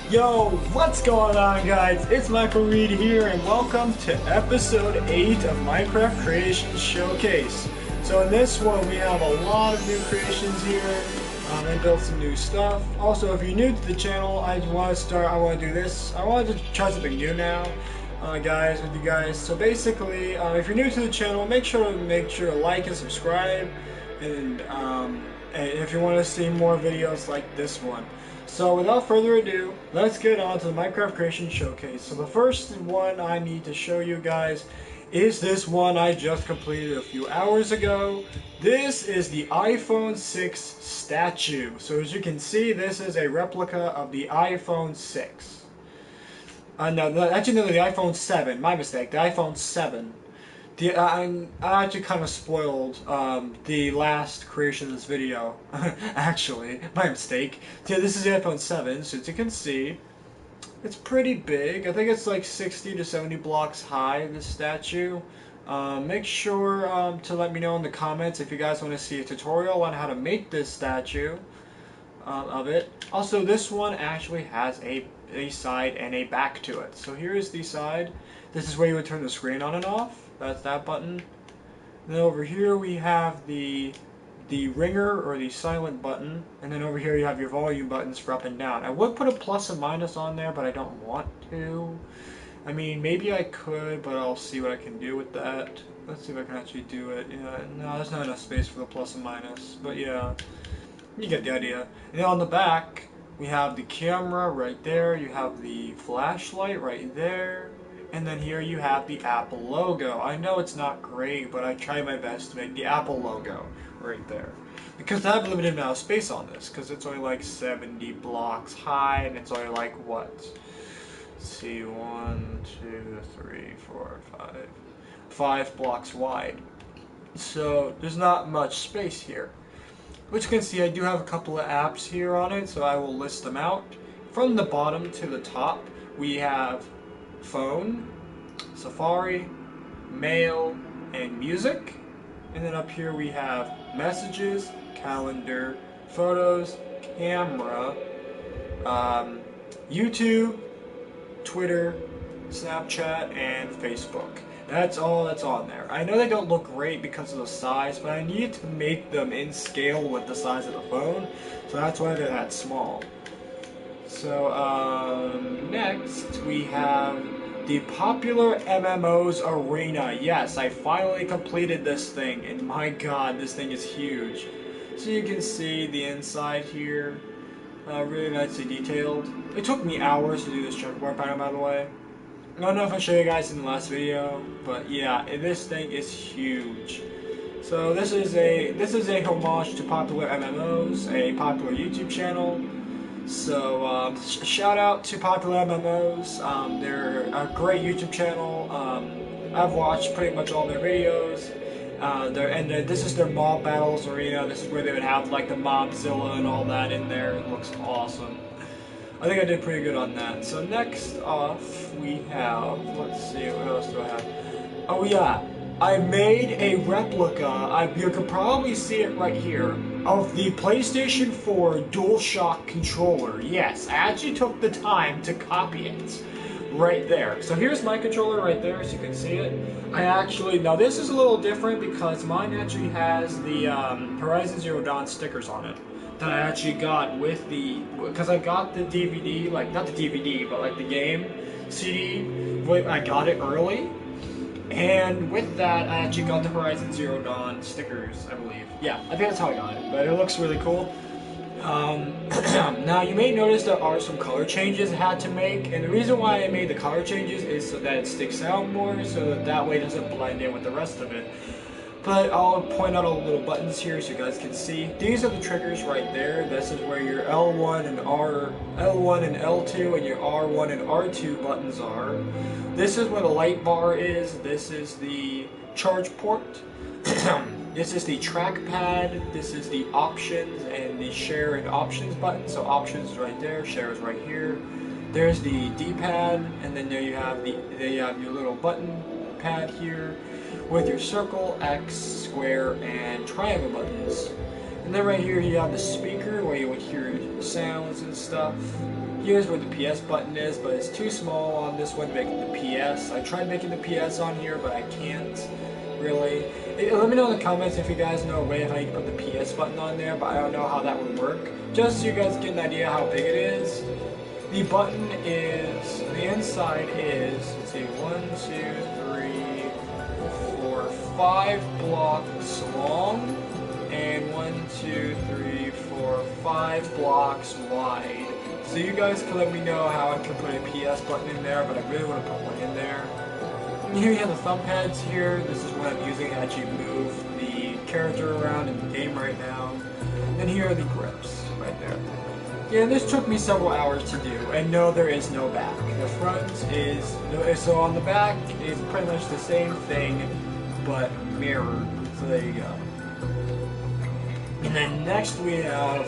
Yo, what's going on, guys? It's Michael Reed here, and welcome to episode 8 of Minecraft Creation Showcase. So in this one, we have a lot of new creations here. I built some new stuff. Also, if you're new to the channel, I want to do this. I wanted to try something new now, guys, with you guys. So basically, if you're new to the channel, make sure to like and subscribe, and if you want to see more videos like this one. So without further ado, let's get on to the Minecraft Creation Showcase. So the first one I need to show you guys is this one I just completed a few hours ago. This is the iPhone 6 statue. So as you can see, this is a replica of the iPhone 6. Actually, no, the iPhone 7. My mistake. The iPhone 7. I actually kind of spoiled the last creation of this video. Actually, my mistake. So this is the iPhone 7, so as you can see, it's pretty big. I think it's like 60 to 70 blocks high, this statue. Make sure to let me know in the comments if you guys want to see a tutorial on how to make this statue of it. Also, this one actually has a side and a back to it. So here's the side. This is where you would turn the screen on and off. That's that button. Then over here we have the ringer or the silent button, and then over here you have your volume buttons for up and down. I would put a plus and minus on there, but I don't want to. I mean, maybe I could, but I'll see what I can do with that. Let's see if I can actually do it. Yeah, no, there's not enough space for the plus and minus, but yeah, you get the idea. And then on the back, we have the camera right there. You have the flashlight right there. And then here you have the Apple logo. I know it's not great, but I tried my best to make the Apple logo right there. Because I have a limited amount of space on this, because it's only like 70 blocks high, and it's only like, what? Let's see, 1, 2, 3, 4, 5 blocks wide. So there's not much space here. Which you can see, I do have a couple of apps here on it, so I will list them out. From the bottom to the top, we have phone, Safari, mail, and music. And then up here we have messages, calendar, photos, camera, YouTube, Twitter, Snapchat, and Facebook. That's all that's on there. I know they don't look great because of the size, but I need to make them in scale with the size of the phone, so that's why they're that small. So, next we have the popular MMOs arena. Yes, I finally completed this thing, and my god, this thing is huge. So you can see the inside here, really nicely detailed. It took me hours to do this checkerboard pattern, by the way. I don't know if I showed you guys in the last video, but yeah, this thing is huge. So this is a homage to popular MMOs, a popular YouTube channel. So, shout out to Popular MMOs. They're a great YouTube channel. I've watched pretty much all their videos. This is their mob battles arena. This is where they would have like the Mobzilla and all that in there. It looks awesome. I think I did pretty good on that. So next off we have, let's see, what else do I have? Oh yeah, I made a replica, you can probably see it right here, of the PlayStation 4 DualShock controller. Yes, I actually took the time to copy it right there. So here's my controller right there, so you can see it. Now this is a little different because mine actually has the Horizon Zero Dawn stickers on it that I actually got with because I got the DVD, like not the DVD, but like the game CD, I got it early. And with that, I actually got the Horizon Zero Dawn stickers, I believe. Yeah, I think that's how I got it, but it looks really cool. Now, you may notice there are some color changes I had to make, and the reason why I made the color changes is so that it sticks out more, so that way it doesn't blend in with the rest of it. But I'll point out all the little buttons here so you guys can see. These are the triggers right there. This is where your L1 and L2 and your R1 and R2 buttons are. This is where the light bar is. This is the charge port. This is the trackpad. This is the options and the share and options button. So options is right there, share is right here. There's the D-pad, and then there you have your little button pad here with your circle, X, square, and triangle buttons. And then right here you have the speaker here where you would hear sounds and stuff. Here's where the PS button is, but it's too small on this one to make the PS. I tried making the PS on here, but I can't really. Let me know in the comments if you guys know a way how you can put the PS button on there, but I don't know how that would work. Just so you guys get an idea how big it is. The button is, the inside is, let's see, 1, 2, 3, 4, 5 blocks long, and 1, 2, 3, 4, 5 blocks wide. So you guys can let me know how I can put a PS button in there, but I really want to put one in there. And here you have the thumb pads here. This is what I'm using to actually move the character around in the game right now. And here are the grips right there. Yeah, this took me several hours to do, and no, there is no back. The front is, so on the back is pretty much the same thing, but mirrored. So there you go. And then next we have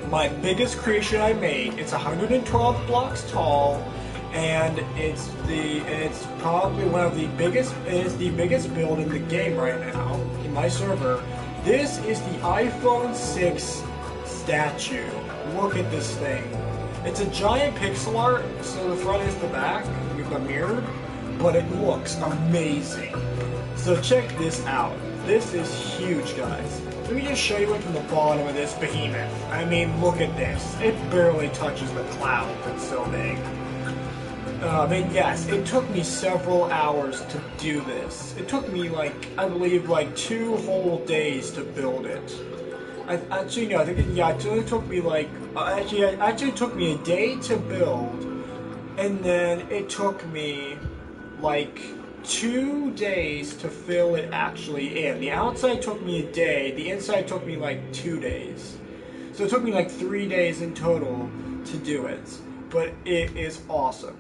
my biggest creation I made. It's 112 blocks tall, and it's probably one of the biggest. It is the biggest build in the game right now in my server. This is the iPhone 6 statue. Look at this thing. It's a giant pixel art, so the front is the back, we've got mirrored, but it looks amazing. So check this out. This is huge, guys. Let me just show you it from the bottom of this behemoth. I mean, look at this. It barely touches the clouds. It's so big. I mean, yes, it took me several hours to do this. It took me, I believe, 2 whole days to build it. Actually, no, I think it actually took me actually took me a day to build, and then it took me 2 days to fill it actually in. The outside took me a day, the inside took me 2 days. So it took me 3 days in total to do it, but it is awesome.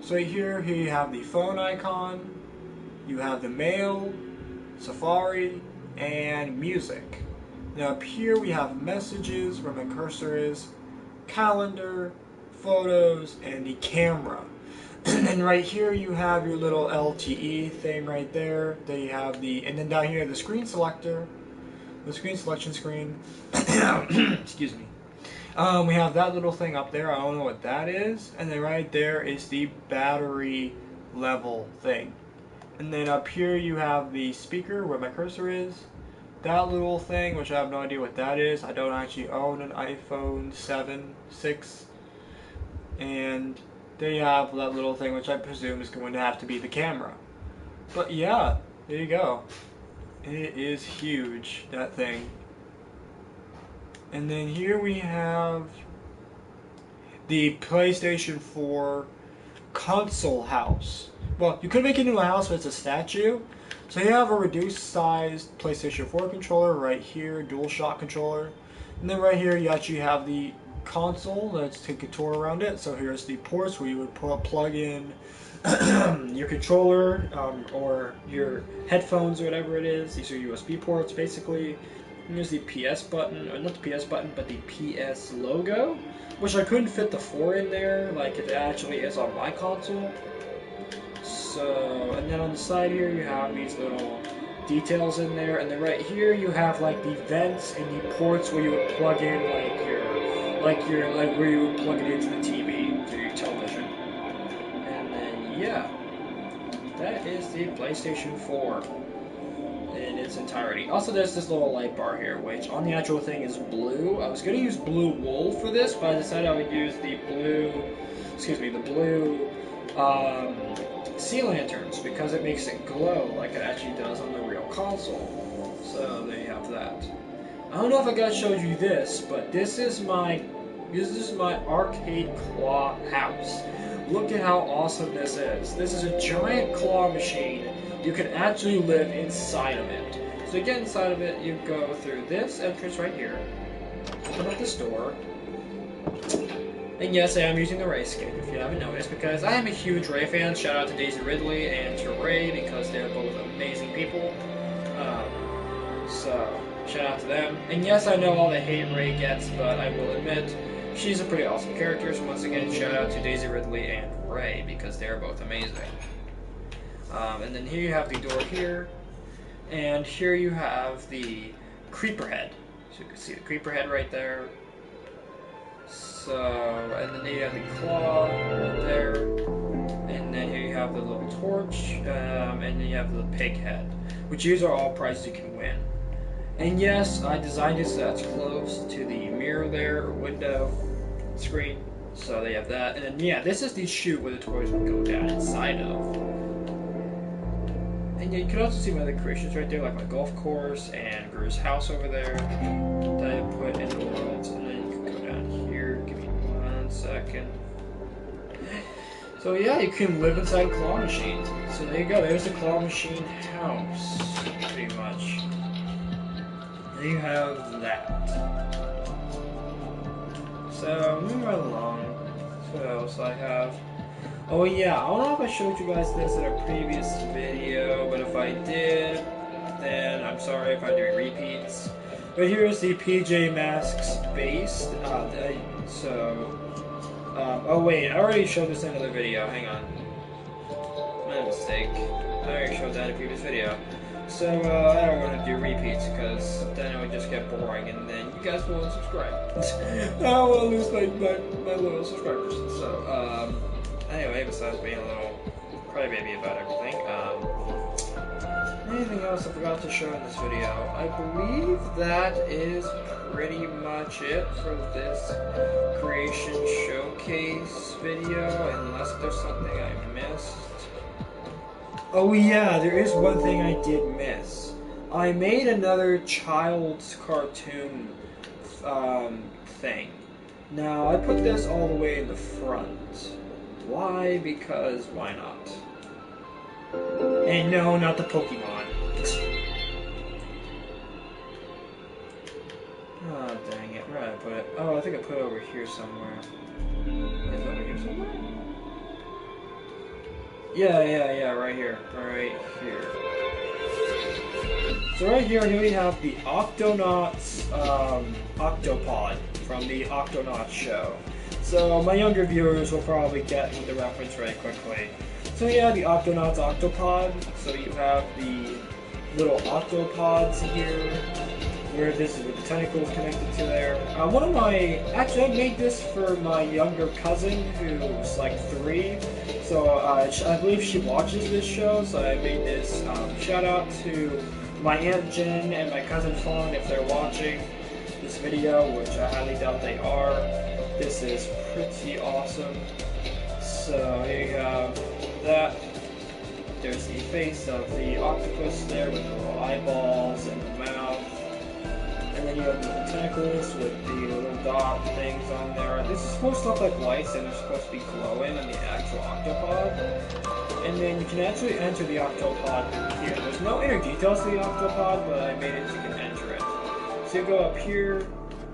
So here you have the phone icon, you have the mail, Safari, and music. Now up here we have messages, where my cursor is, calendar, photos, and the camera. And then right here you have your little LTE thing right there. Then you have and then down here the screen selector, the screen selection screen. Excuse me. We have that little thing up there. I don't know what that is. And then right there is the battery level thing. And then up here you have the speaker where my cursor is. That little thing, which I have no idea what that is. I don't actually own an iPhone 7, 6. And there you have that little thing, which I presume is going to have to be the camera. But yeah, there you go. It is huge, that thing. And then here we have the PlayStation 4 console house. Well, you could make it into a house, but it's a statue. So you have a reduced sized PlayStation 4 controller right here, DualShock controller. And then right here you actually have the console. Let's take a tour around it. So here's the ports where you would plug in your controller or your headphones or whatever it is. These are USB ports basically. And here's the PS button, or not the PS button, but the PS logo, which I couldn't fit the 4 in there like it actually is on my console. So, and then on the side here you have these little details in there, and then right here you have the vents and the ports where you would plug in where you would plug it into the TV, to your television. And then yeah, that is the PlayStation 4 in its entirety. Also, there's this little light bar here, which on the actual thing is blue. I was going to use blue wool for this, but I decided I would use the blue sea lanterns, because it makes it glow like it actually does on the real console. So there you have that. I don't know if I guys showed you this, but this is my arcade claw house. Look at how awesome this is. This is a giant claw machine. You can actually live inside of it. So to get inside of it, you go through this entrance right here, open up this door, and yes, I am using the Ray skin, if you haven't noticed, because I am a huge Ray fan. Shout out to Daisy Ridley and to Ray, because they're both amazing people. So, shout out to them. And yes, I know all the hate Ray gets, but I will admit, she's a pretty awesome character. So once again, shout out to Daisy Ridley and Ray, because they're both amazing. And then here you have the door here, and here you have the creeper head. So you can see the creeper head right there. So, and then you have the claw there, and then here you have the little torch, and then you have the pig head, which these are all prizes you can win. And yes, I designed it so that's close to the mirror there, or window, screen, so they have that. And then yeah, this is the chute where the toys would go down inside of. And yeah, you can also see my other creations right there, like my golf course and Gru's house over there that I put in the world. And then you can go down here. Give me 1 second. So yeah, you can live inside a claw machine. So there you go. There's the claw machine house, pretty much. There you have that. So moving right along. What else I have? Oh yeah, I don't know if I showed you guys this in a previous video, but if I did, then I'm sorry if I do repeats. But here's the PJ Masks base. Oh wait, I already showed this in another video. Hang on, my mistake. I already showed that in a previous video. So I don't want to do repeats because then it would just get boring, and then you guys won't subscribe. I don't want to lose my loyal subscribers. So anyway, besides being a little crybaby about everything, anything else I forgot to show in this video? I believe that is pretty much it for this creation showcase video, unless there's something I missed. Oh yeah, there is one thing I did miss. I made another child's cartoon thing. Now, I put this all the way in the front. Why? Because why not? And no, not the Pokemon. Oh, dang it. Where did I put it? Oh, I think I put it over here somewhere. Is it over here somewhere? Yeah, right here. Right here. So right here we have the Octonauts Octopod from the Octonauts show. So my younger viewers will probably get the reference very quickly. So yeah, the Octonauts Octopod. So you have the little octopods here, where this is with the tentacles connected to there. Actually I made this for my younger cousin who's like 3. So I believe she watches this show, so I made this. Shout out to my Aunt Jen and my cousin Fawn if they're watching this video, which I highly doubt they are. This is pretty awesome. So here you have that. There's the face of the octopus there with the little eyeballs and the mouth. And then you have the tentacles with the little dot things on there. This is supposed to look like lights and they're supposed to be glowing on the actual octopod. And then you can actually enter the octopod here. There's no inner details to the octopod, but I made it so you can enter it. So you go up here,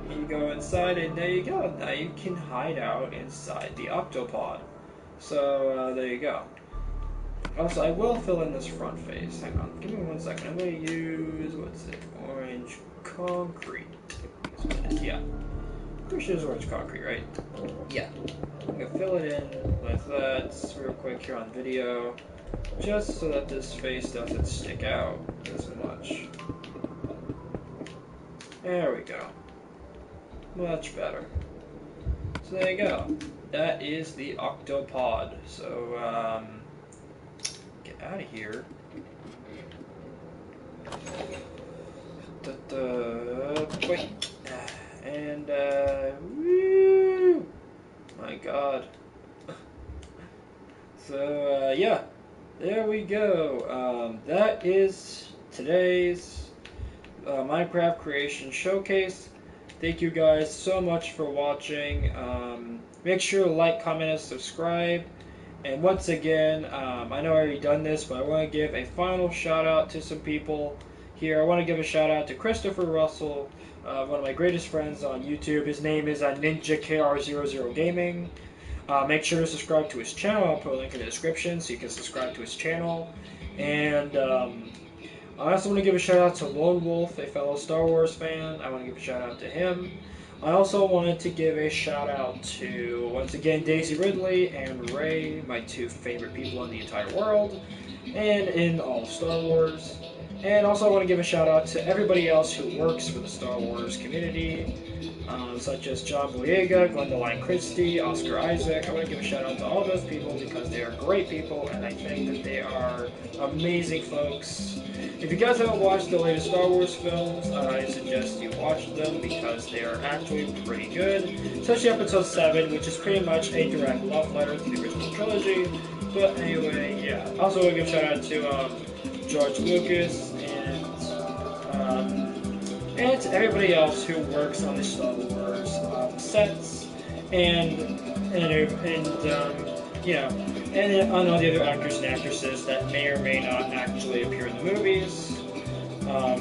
you go inside, and there you go. Now you can hide out inside the octopod. So there you go. Also, I will fill in this front face. Hang on, give me 1 second. I'm going to use, what's it, orange concrete. Yeah. Pretty sure it's orange concrete, right? Yeah. I'm going to fill it in with that real quick here on video, just so that this face doesn't stick out as much. There we go. Much better. So there you go. That is the octopod. So, get out of here. Wait. And, woo! My god. So, yeah. There we go. That is today's Minecraft Creation Showcase. Thank you guys so much for watching. Make sure to like, comment, and subscribe. And once again, I know I already done this, but I want to give a final shout out to some people here. I want to give a shout out to Christopher Russell, one of my greatest friends on YouTube. His name is NinjaKR00 Gaming. Make sure to subscribe to his channel. I'll put a link in the description so you can subscribe to his channel. And I also want to give a shout out to Lone Wolf, a fellow Star Wars fan. I want to give a shout out to him. I also wanted to give a shout out to, once again, Daisy Ridley and Ray, my 2 favorite people in the entire world, and in all of Star Wars. And also I want to give a shout out to everybody else who works for the Star Wars community, such as John Boyega, Gwendoline Christie, Oscar Isaac. I want to give a shout out to all those people because they are great people and I think that they are amazing folks. If you guys haven't watched the latest Star Wars films, I suggest you watch them because they are actually pretty good. Especially Episode 7, which is pretty much a direct love letter to the original trilogy. But anyway, yeah. Also, I want to give a shout out to George Lucas and to everybody else who works on the Star Wars sets and you know, and on all the other actors and actresses that may or may not actually appear in the movies, or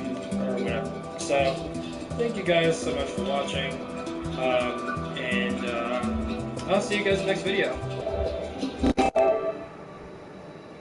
whatever. So, thank you guys so much for watching, and I'll see you guys in the next video.